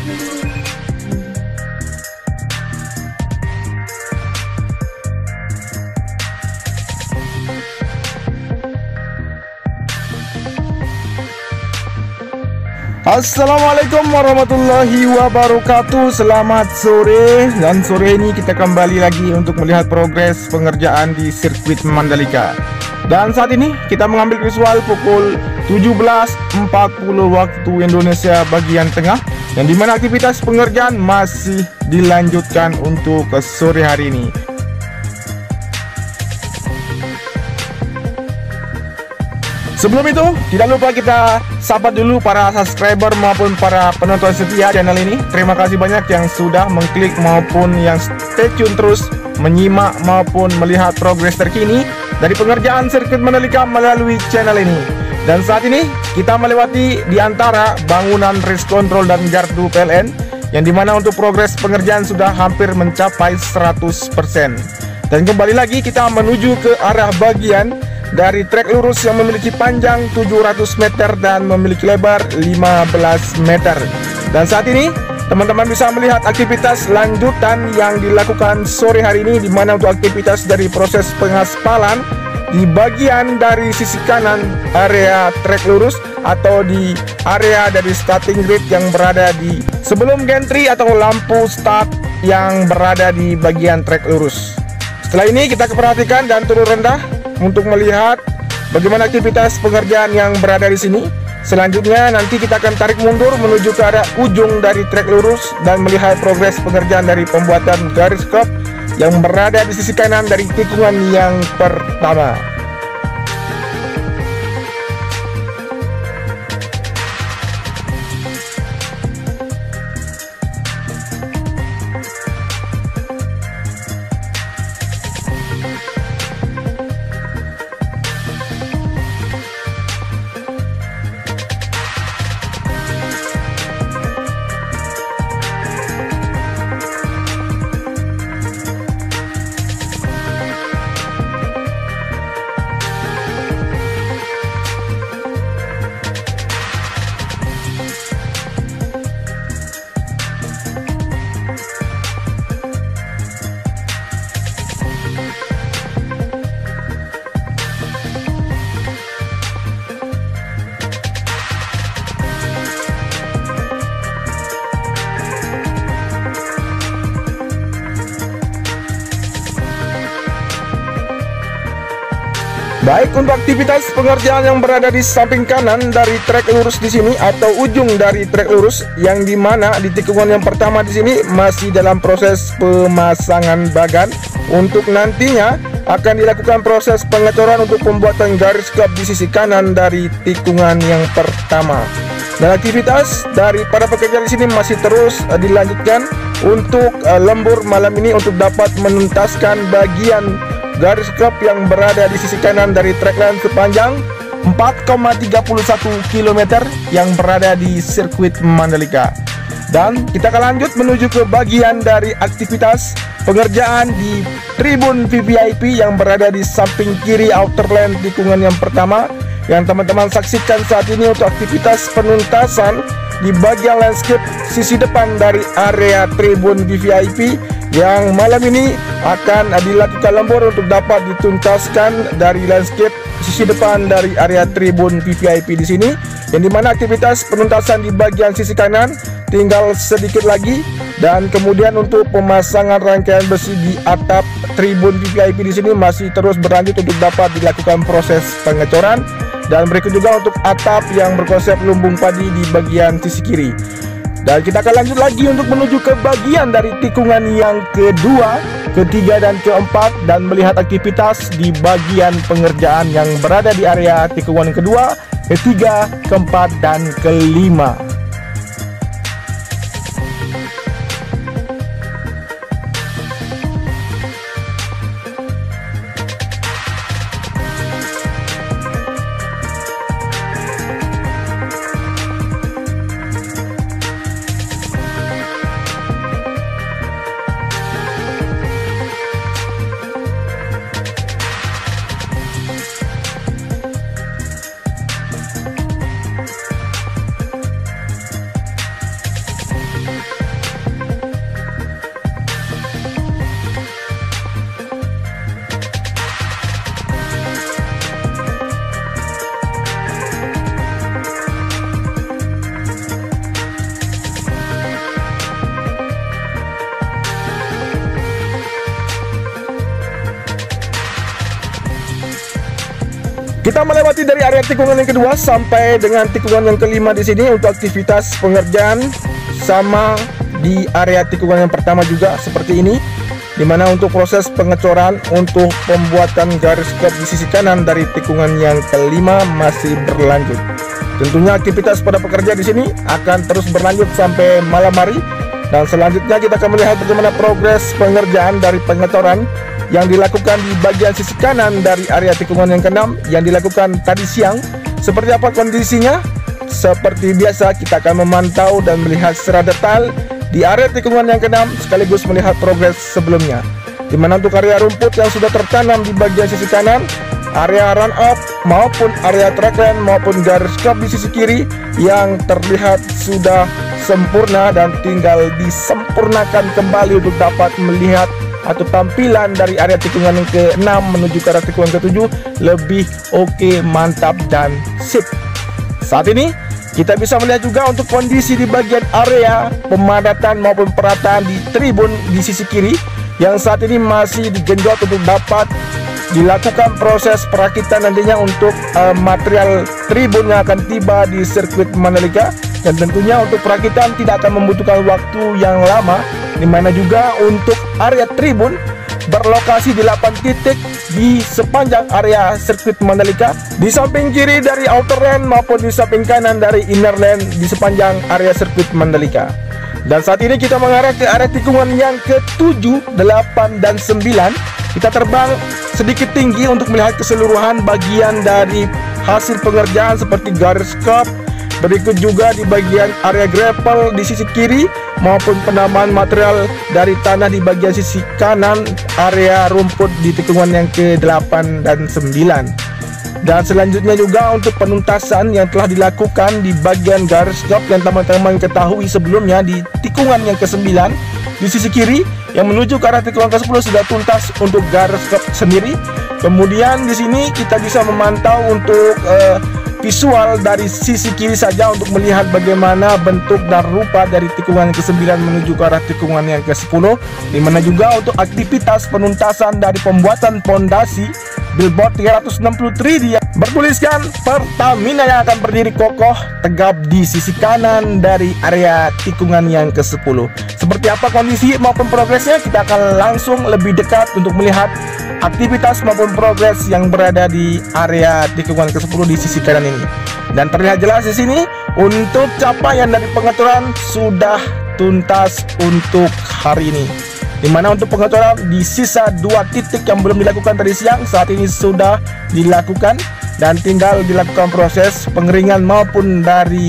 Assalamualaikum warahmatullahi wabarakatuh. Selamat sore. Dan sore ini kita kembali lagi untuk melihat progres pengerjaan di sirkuit Mandalika. Dan saat ini kita mengambil visual pukul 17.40 waktu Indonesia bagian tengah, yang dimana aktivitas pengerjaan masih dilanjutkan untuk ke sore hari ini. Sebelum itu, tidak lupa kita sapa dulu para subscriber maupun para penonton setia channel ini. Terima kasih banyak yang sudah mengklik maupun yang stay tune terus menyimak maupun melihat progres terkini dari pengerjaan sirkuit Mandalika melalui channel ini. Dan saat ini kita melewati di antara bangunan race control dan gardu PLN, yang dimana untuk progres pengerjaan sudah hampir mencapai 100%. Dan kembali lagi kita menuju ke arah bagian dari trek lurus yang memiliki panjang 700 meter dan memiliki lebar 15 meter. Dan saat ini teman-teman bisa melihat aktivitas lanjutan yang dilakukan sore hari ini, di mana untuk aktivitas dari proses pengaspalan di bagian dari sisi kanan area trek lurus atau di area dari starting grid yang berada di sebelum gantry atau lampu start yang berada di bagian trek lurus. Setelah ini kita perhatikan dan turun rendah untuk melihat bagaimana aktivitas pengerjaan yang berada di sini. Selanjutnya nanti kita akan tarik mundur menuju ke arah ujung dari trek lurus dan melihat progres pengerjaan dari pembuatan garis curb yang berada di sisi kanan dari tikungan yang pertama. Baik, untuk aktivitas pengerjaan yang berada di samping kanan dari trek lurus di sini atau ujung dari trek lurus, yang dimana di tikungan yang pertama di sini masih dalam proses pemasangan bagan. Untuk nantinya akan dilakukan proses pengecoran untuk pembuatan garis curb di sisi kanan dari tikungan yang pertama. Dan aktivitas dari para pekerja di sini masih terus dilanjutkan untuk lembur malam ini untuk dapat menuntaskan bagian garis curb yang berada di sisi kanan dari track line sepanjang 4,31 km yang berada di sirkuit Mandalika. Dan kita akan lanjut menuju ke bagian dari aktivitas pengerjaan di tribun VVIP yang berada di samping kiri outer lane tikungan yang pertama, yang teman-teman saksikan saat ini untuk aktivitas penuntasan di bagian landscape sisi depan dari area tribun VVIP, yang malam ini akan dilakukan lembur untuk dapat dituntaskan dari landscape sisi depan dari area tribun VVIP di sini, yang dimana aktivitas penuntasan di bagian sisi kanan tinggal sedikit lagi. Dan kemudian untuk pemasangan rangkaian besi di atap tribun VVIP di sini masih terus berlanjut untuk dapat dilakukan proses pengecoran. Dan berikut juga untuk atap yang berkonsep lumbung padi di bagian sisi kiri. Dan kita akan lanjut lagi untuk menuju ke bagian dari tikungan yang kedua, ketiga, dan keempat, dan melihat aktivitas di bagian pengerjaan yang berada di area tikungan kedua, ketiga, keempat, dan kelima. Kita melewati dari area tikungan yang kedua sampai dengan tikungan yang kelima di sini untuk aktivitas pengerjaan, sama di area tikungan yang pertama juga seperti ini, dimana untuk proses pengecoran untuk pembuatan garis kerap di sisi kanan dari tikungan yang kelima masih berlanjut. Tentunya aktivitas pada pekerja di sini akan terus berlanjut sampai malam hari, dan selanjutnya kita akan melihat bagaimana progres pengerjaan dari pengecoran yang dilakukan di bagian sisi kanan dari area tikungan yang keenam yang dilakukan tadi siang. Seperti apa kondisinya? Seperti biasa kita akan memantau dan melihat secara detail di area tikungan yang keenam sekaligus melihat progres sebelumnya, dimana untuk area rumput yang sudah tertanam di bagian sisi kanan, area run up maupun area trackline maupun garis kerap di sisi kiri yang terlihat sudah sempurna dan tinggal disempurnakan kembali untuk dapat melihat atau tampilan dari area tikungan yang ke-6 menuju ke area tikungan ke-7 lebih oke, mantap dan sip. Saat ini kita bisa melihat juga untuk kondisi di bagian area pemadatan maupun perataan di tribun di sisi kiri yang saat ini masih digenjot untuk dapat dilakukan proses perakitan nantinya untuk material tribun yang akan tiba di sirkuit Mandalika. Dan tentunya untuk perakitan tidak akan membutuhkan waktu yang lama, dimana juga untuk area tribun berlokasi di 8 titik di sepanjang area sirkuit Mandalika, di samping kiri dari outer lane maupun di samping kanan dari inner lane di sepanjang area sirkuit Mandalika. Dan saat ini kita mengarah ke area tikungan yang ke-7, 8, dan 9. Kita terbang sedikit tinggi untuk melihat keseluruhan bagian dari hasil pengerjaan seperti garis kerap. Berikut juga di bagian area gravel di sisi kiri maupun penamaan material dari tanah di bagian sisi kanan, area rumput di tikungan yang ke-8 dan 9. Dan selanjutnya juga untuk penuntasan yang telah dilakukan di bagian garis kerap yang teman-teman ketahui sebelumnya di tikungan yang ke-9 di sisi kiri yang menuju ke arah tikungan ke-10 sudah tuntas untuk garis kerap sendiri. Kemudian di sini kita bisa memantau untuk visual dari sisi kiri saja untuk melihat bagaimana bentuk dan rupa dari tikungan yang ke-9 menuju ke arah tikungan yang ke-10, dimana juga untuk aktivitas penuntasan dari pembuatan pondasi billboard 363 yang bertuliskan Pertamina yang akan berdiri kokoh tegap di sisi kanan dari area tikungan yang ke-10. Seperti apa kondisi maupun progresnya, kita akan langsung lebih dekat untuk melihat aktivitas maupun progres yang berada di area tikungan ke-10 di sisi kanan ini. Dan terlihat jelas di sini untuk capaian dari pengaturan sudah tuntas untuk hari ini, dimana untuk pengaturan di sisa 2 titik yang belum dilakukan tadi siang saat ini sudah dilakukan dan tinggal dilakukan proses pengeringan maupun dari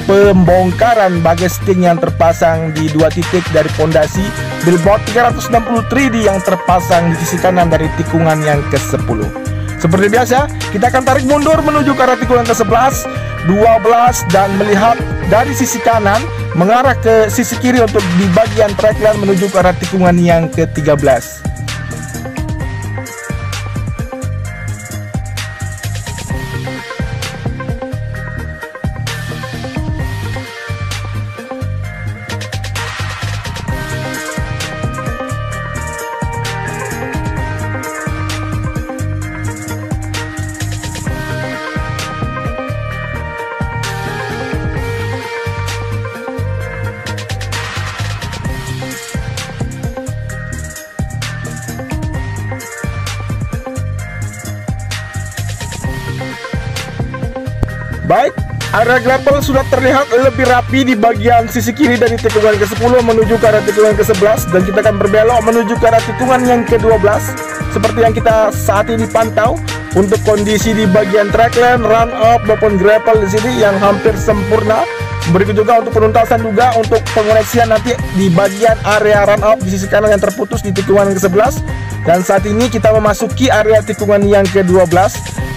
pembongkaran bagesting yang terpasang di 2 titik dari pondasi billboard 363D yang terpasang di sisi kanan dari tikungan yang ke-10. Seperti biasa, kita akan tarik mundur menuju ke arah tikungan ke-11, 12 dan melihat dari sisi kanan mengarah ke sisi kiri untuk di bagian trackline menuju ke arah tikungan yang ke-13. Baik, area gravel sudah terlihat lebih rapi di bagian sisi kiri dari tikungan ke-10 menuju ke arah tikungan ke-11, dan kita akan berbelok menuju ke arah tikungan yang ke-12 seperti yang kita saat ini pantau. Untuk kondisi di bagian trackline, run up maupun gravel di sini yang hampir sempurna. Berikut juga untuk penuntasan juga untuk pengoreksian nanti di bagian area run up di sisi kanan yang terputus di tikungan ke-11. Dan saat ini kita memasuki area tikungan yang ke-12,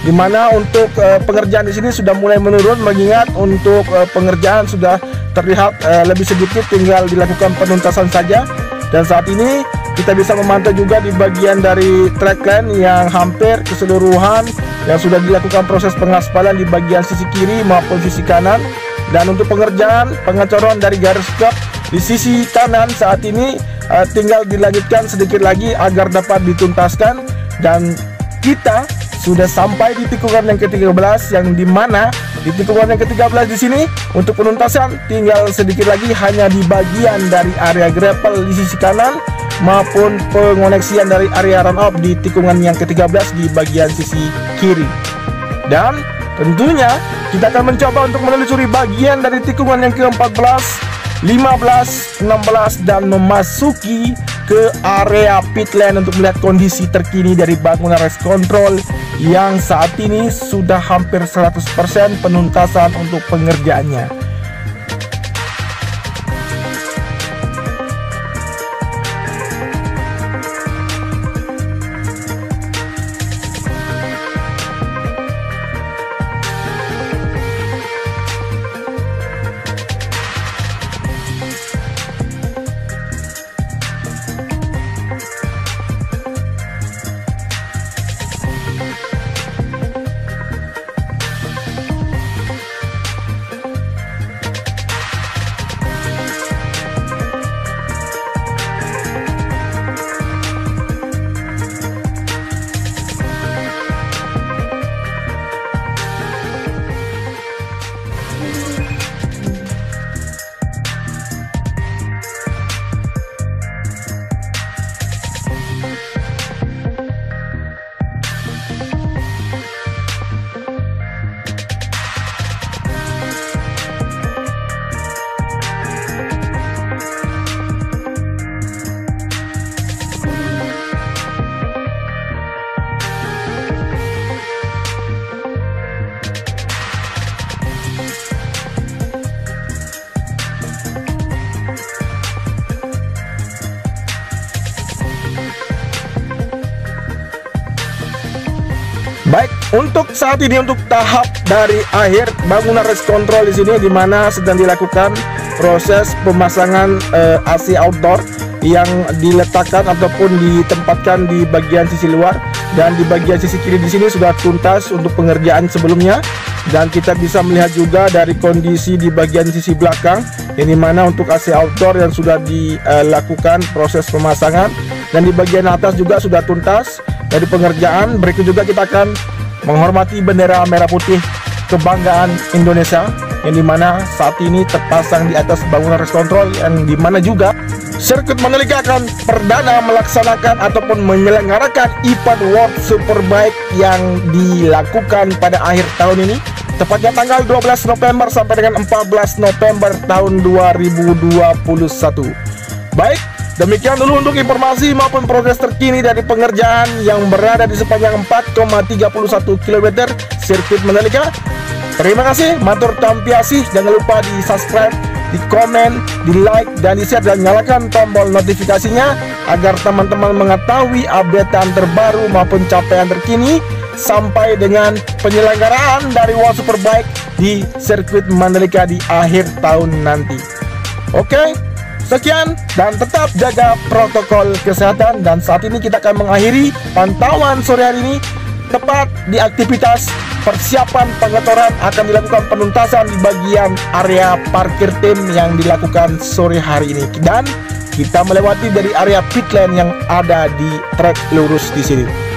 di mana untuk pengerjaan di sini sudah mulai menurun, mengingat untuk pengerjaan sudah terlihat lebih sedikit, tinggal dilakukan penuntasan saja. Dan saat ini kita bisa memantau juga di bagian dari trackline yang hampir keseluruhan yang sudah dilakukan proses pengaspalan di bagian sisi kiri maupun sisi kanan. Dan untuk pengerjaan pengecoran dari garis kerap di sisi kanan saat ini tinggal dilanjutkan sedikit lagi agar dapat dituntaskan, dan kita sudah sampai di tikungan yang ke-13, yang dimana di tikungan yang ke-13 di sini untuk penuntasan tinggal sedikit lagi, hanya di bagian dari area gravel di sisi kanan maupun pengoneksian dari area run off di tikungan yang ke-13 di bagian sisi kiri. Dan tentunya kita akan mencoba untuk menelusuri bagian dari tikungan yang ke-14, 15, 16 dan memasuki ke area pit lane untuk melihat kondisi terkini dari bangunan race control yang saat ini sudah hampir 100% penuntasan untuk pengerjaannya. Baik, untuk saat ini untuk tahap dari akhir bangunan race control di sini, di mana sedang dilakukan proses pemasangan AC outdoor yang diletakkan ataupun ditempatkan di bagian sisi luar, dan di bagian sisi kiri di sini sudah tuntas untuk pengerjaan sebelumnya. Dan kita bisa melihat juga dari kondisi di bagian sisi belakang, yang dimana untuk AC outdoor yang sudah dilakukan proses pemasangan, dan di bagian atas juga sudah tuntas dari pengerjaan. Berikut juga kita akan menghormati bendera merah putih kebanggaan Indonesia, yang dimana saat ini terpasang di atas bangunan race control, yang dimana juga sirkuit Mandalika akan perdana melaksanakan ataupun menyelenggarakan event World Superbike yang dilakukan pada akhir tahun ini, tepatnya tanggal 12 November sampai dengan 14 November tahun 2021. Baik, demikian dulu untuk informasi maupun progres terkini dari pengerjaan yang berada di sepanjang 4,31 km sirkuit Mandalika. Terima kasih, matur tampiasih. Jangan lupa di subscribe, di komen, di like, dan di share, dan nyalakan tombol notifikasinya agar teman-teman mengetahui updatean terbaru maupun capaian terkini sampai dengan penyelenggaraan dari World Superbike di sirkuit Mandalika di akhir tahun nanti. Oke, sekian, dan tetap jaga protokol kesehatan. Dan saat ini kita akan mengakhiri pantauan sore hari ini tepat di aktivitas persiapan pengetoran. Akan dilakukan penuntasan di bagian area parkir tim yang dilakukan sore hari ini, dan kita melewati dari area pit lane yang ada di trek lurus di sini.